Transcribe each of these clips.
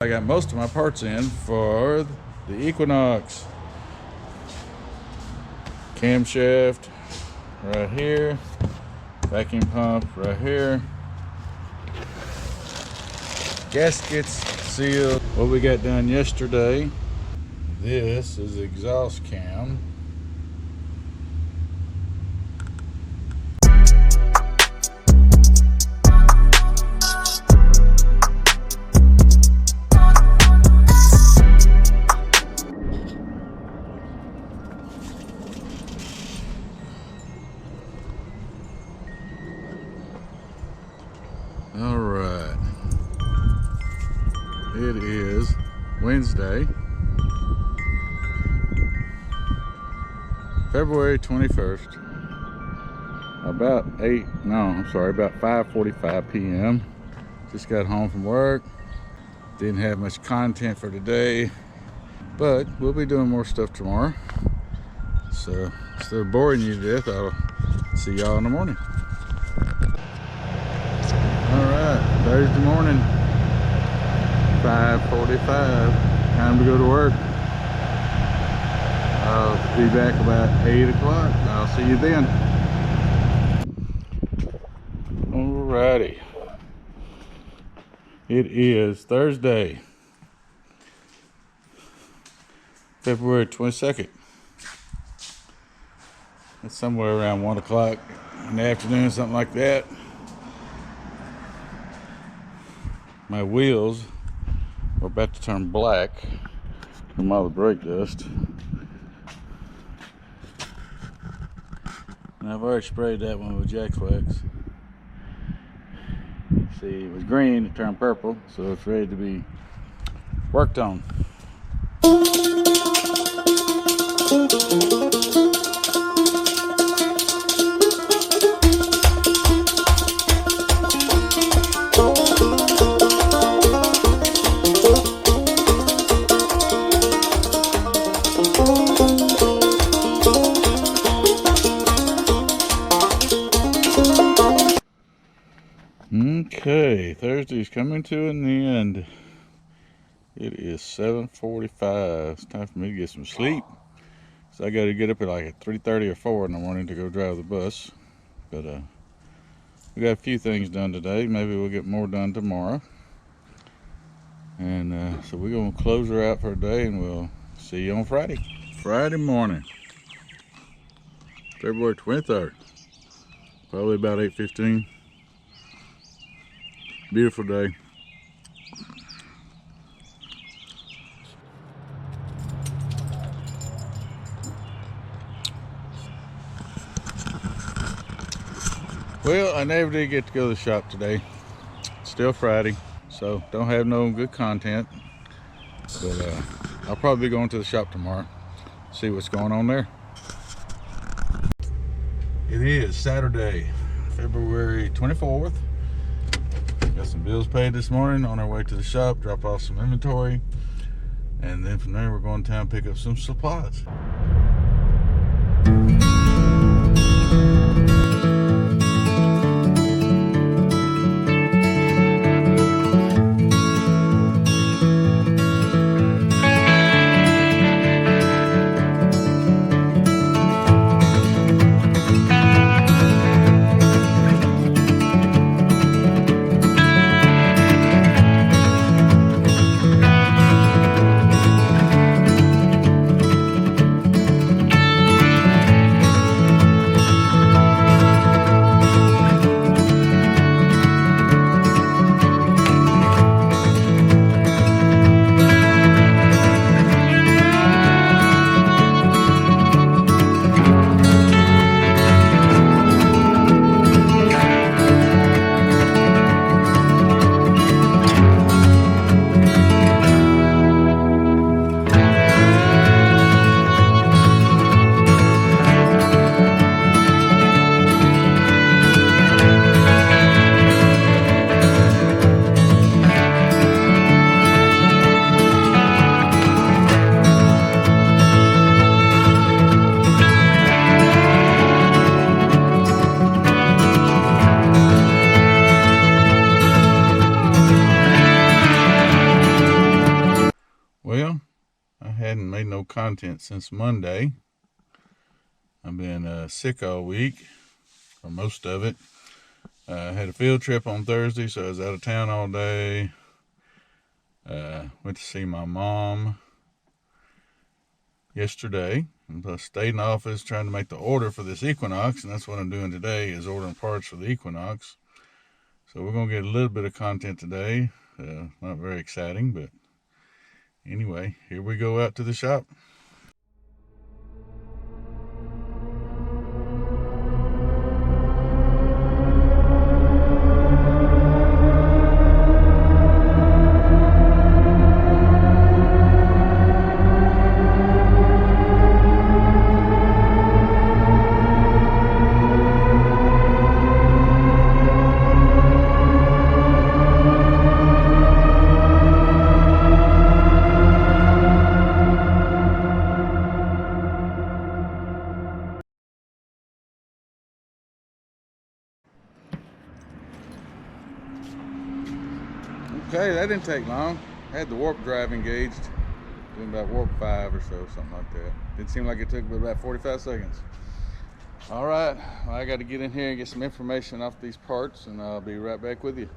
I got most of my parts in for the Equinox. Camshaft right here, vacuum pump right here, gaskets sealed. What we got done yesterday, this is exhaust cam. All right, it is Wednesday, February 21st, about 5:45 p.m. Just got home from work. Didn't have much content for today, but we'll be doing more stuff tomorrow. So instead of boring you to death, I'll see y'all in the morning. Thursday morning, 5:45, time to go to work. I'll be back about 8 o'clock. I'll see you then. Alrighty. It is Thursday, February 22nd. It's somewhere around 1 o'clock in the afternoon, something like that. My wheels are about to turn black from all the brake dust. And I've already sprayed that one with Jack's Wax. See, it was green, it turned purple, so it's ready to be worked on. Okay, Thursday's coming to an end. It is 7:45. It's time for me to get some sleep. So I got to get up at like 3:30 or 4 in the morning to go drive the bus. But we got a few things done today. Maybe we'll get more done tomorrow. And so we're going to close her out for a day, and we'll see you on Friday. Friday morning, February 23rd. Probably about 8:15. Beautiful day. Well, I never did get to go to the shop today. It's still Friday, so don't have no good content. But I'll probably be going to the shop tomorrow. See what's going on there. It is Saturday, February 24th. Got some bills paid this morning, on our way to the shop, drop off some inventory, and then from there we're going to town pick up some supplies. Well, I hadn't made no content since Monday. I've been sick all week, or most of it. I had a field trip on Thursday, so I was out of town all day. Went to see my mom yesterday. I stayed in the office trying to make the order for this Equinox, and that's what I'm doing today, is ordering parts for the Equinox. So we're going to get a little bit of content today. Not very exciting, but anyway, here we go out to the shop. Okay, that didn't take long. I had the warp drive engaged, doing about warp 5 or so, something like that. Didn't seem like it took but about 45 seconds. All right, well, I got to get in here and get some information off these parts, and I'll be right back with you.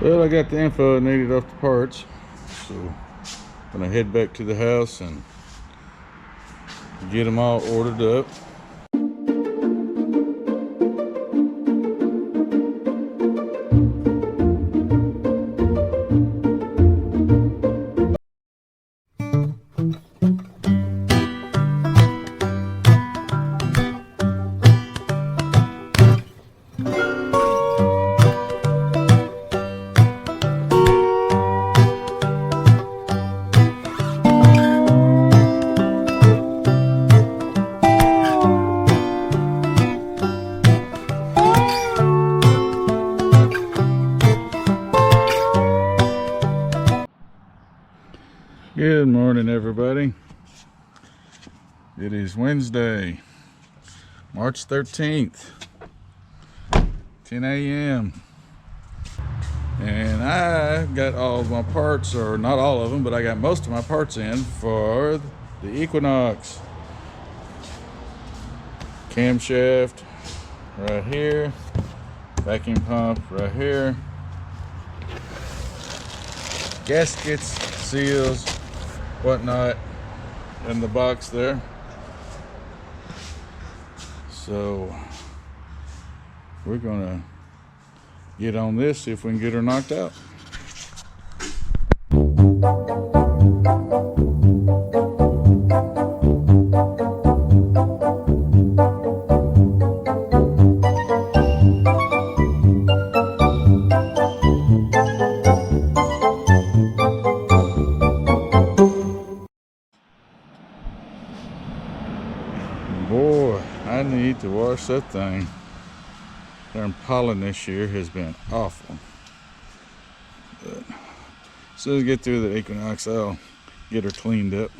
Well, I got the info I needed off the parts, so I'm gonna head back to the house and get them all ordered up. Good morning, everybody. It is Wednesday, March 13th, 10 a.m. And I got all of my parts, or not all of them, but I got most of my parts in for the Equinox. Camshaft right here, vacuum pump right here, gaskets, seals, whatnot in the box there. So we're gonna get on this, see if we can get her knocked out. Boy, I need to wash that thing. Darn pollen this year has been awful. But as soon as I get through the Equinox, I'll get her cleaned up.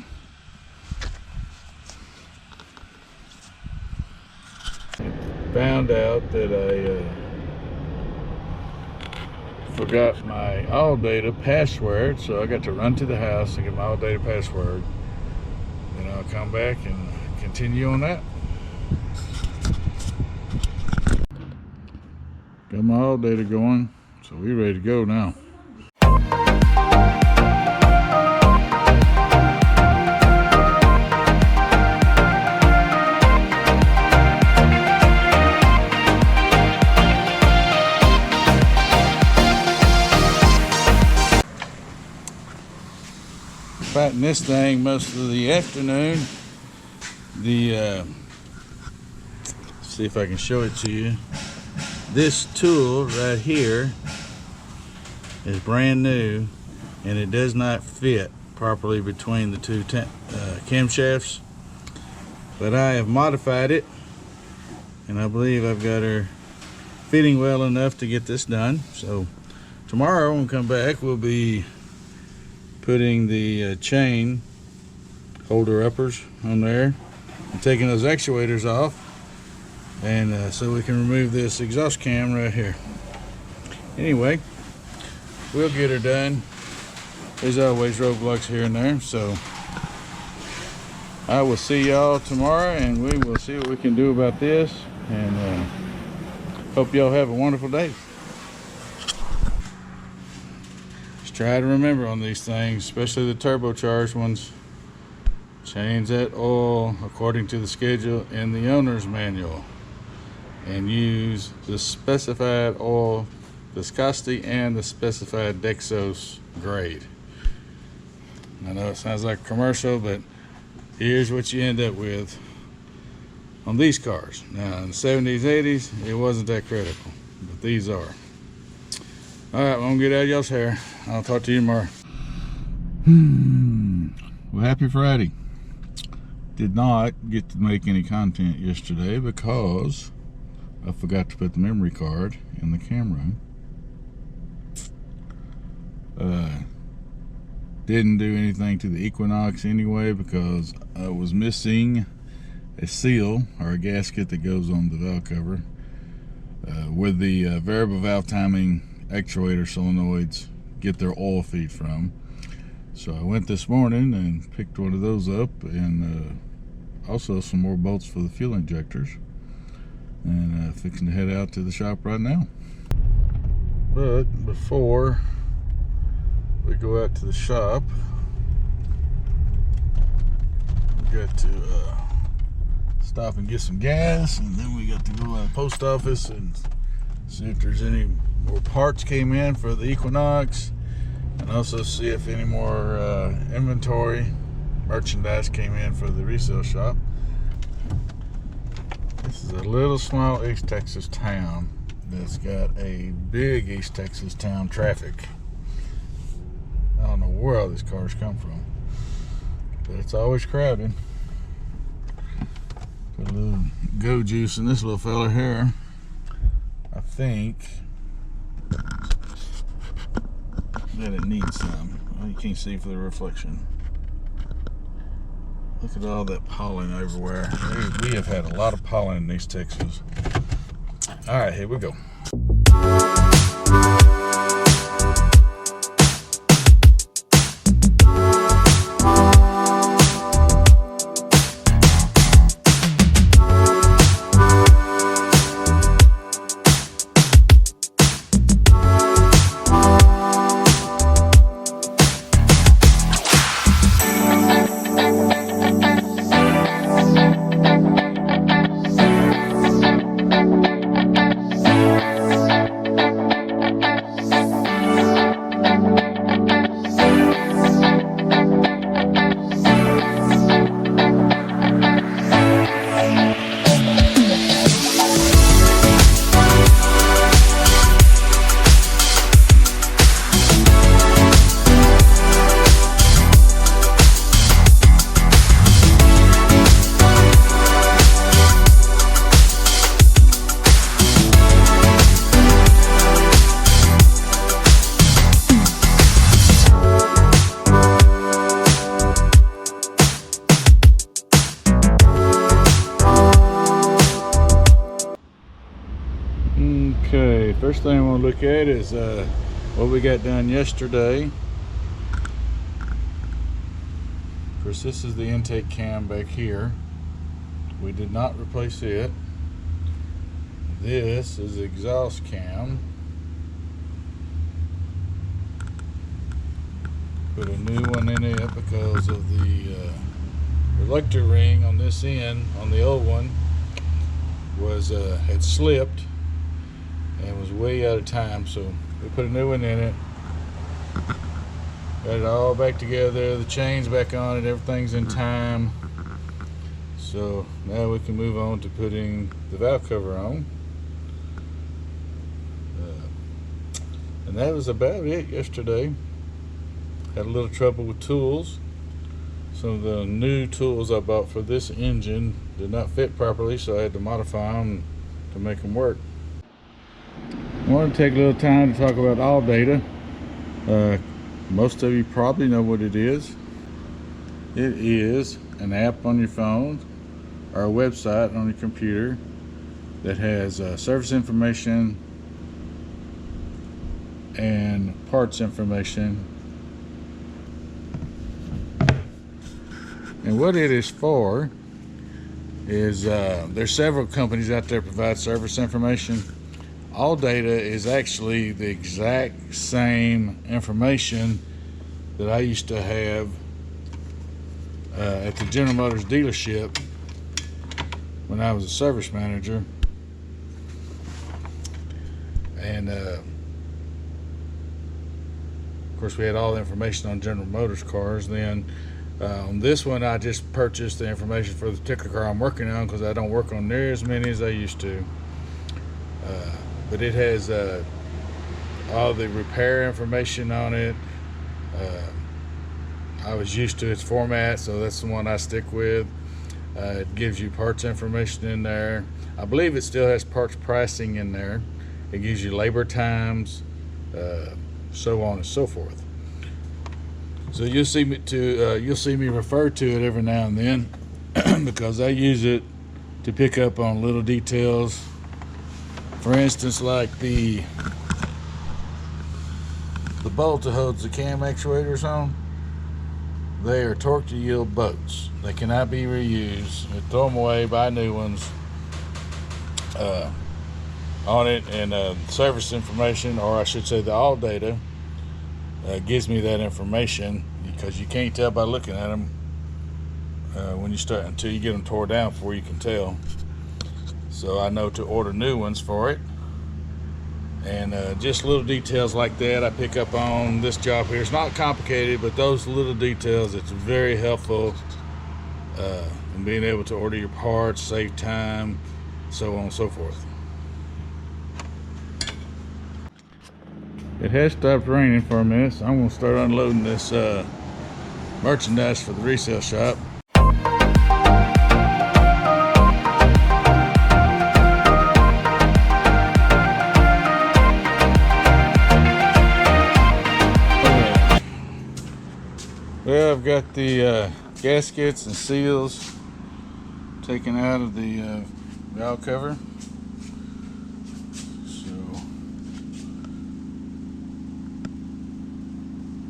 Found out that I forgot my AllData password, so I got to run to the house and get my AllData password. Then I'll come back and continue on that. Got my AllData going, so we're ready to go now. Fighting this thing most of the afternoon. The see if I can show it to you. This tool right here is brand new, and it does not fit properly between the two camshafts, but I have modified it, and I believe I've got her fitting well enough to get this done. So tomorrow when we come back, we'll be putting the chain holder uppers on there and taking those actuators off, and so we can remove this exhaust cam right here. Anyway, we'll get her done. There's always roadblocks here and there, so I will see y'all tomorrow, and we will see what we can do about this, and hope y'all have a wonderful day. Just try to remember on these things, especially the turbocharged ones, change that oil according to the schedule in the owner's manual, and use the specified oil viscosity and the specified Dexos grade. I know it sounds like a commercial, but here's what you end up with on these cars. Now in the 70s, 80s, it wasn't that critical, but these are. Alright, well, I'm gonna get out of y'all's hair. I'll talk to you tomorrow. Well, happy Friday. Did not get to make any content yesterday because I forgot to put the memory card in the camera. Didn't do anything to the Equinox anyway because I was missing a seal or a gasket that goes on the valve cover where the variable valve timing actuator solenoids get their oil feed from. So I went this morning and picked one of those up, and also some more bolts for the fuel injectors, and fixing to head out to the shop right now. But before we go out to the shop, we got to stop and get some gas, and then we got to go to the post office and see if there's any more parts came in for the Equinox, and also see if any more inventory merchandise came in for the resale shop. This is a little small East Texas town that's got a big East Texas town traffic. I don't know where all these cars come from, but it's always crowded. Put a little go juice in this little fella here. I think that it needs some. Well, you can't see for the reflection. Look at all that pollen everywhere. We have had a lot of pollen in East Texas. All right, here we go. Okay, first thing I want to look at is what we got done yesterday. Of course, this is the intake cam back here. We did not replace it. This is the exhaust cam. Put a new one in it because of the reluctor ring on this end, on the old one, was had slipped and was way out of time, so we put a new one in it. Got it all back together, the chain's back on it, everything's in time. So now we can move on to putting the valve cover on. And that was about it yesterday. Had a little trouble with tools. Some of the new tools I bought for this engine did not fit properly, so I had to modify them to make them work. I want to take a little time to talk about ALLDATA. Most of you probably know what it is. It is an app on your phone or a website on your computer that has service information and parts information. And what it is for is there's several companies out there that provide service information. ALLDATA is actually the exact same information that I used to have at the General Motors dealership when I was a service manager. And of course we had all the information on General Motors cars. Then on this one I just purchased the information for the particular car I'm working on, because I don't work on near as many as I used to. But it has all the repair information on it. I was used to its format, so that's the one I stick with. It gives you parts information in there. I believe it still has parts pricing in there. It gives you labor times, so on and so forth. So you'll see me refer to it every now and then because I use it to pick up on little details. For instance, like the bolt that holds the cam actuators on, they are torque to yield bolts. They cannot be reused. They throw them away, buy new ones on it. And service information, or I should say the ALLDATA, gives me that information, because you can't tell by looking at them when you start, until you get them tore down before you can tell. So I know to order new ones for it. And just little details like that I pick up on this job here. It's not complicated, but those little details, it's very helpful in being able to order your parts, save time, so on and so forth. It has stopped raining for a minute, so I'm going to start unloading this merchandise for the resale shop. Well, I've got the gaskets and seals taken out of the valve cover. So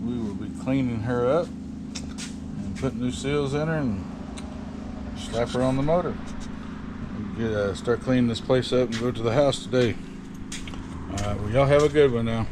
we will be cleaning her up and putting new seals in her and slap her on the motor. We'll start cleaning this place up and go to the house today. All right, well, y'all have a good one now.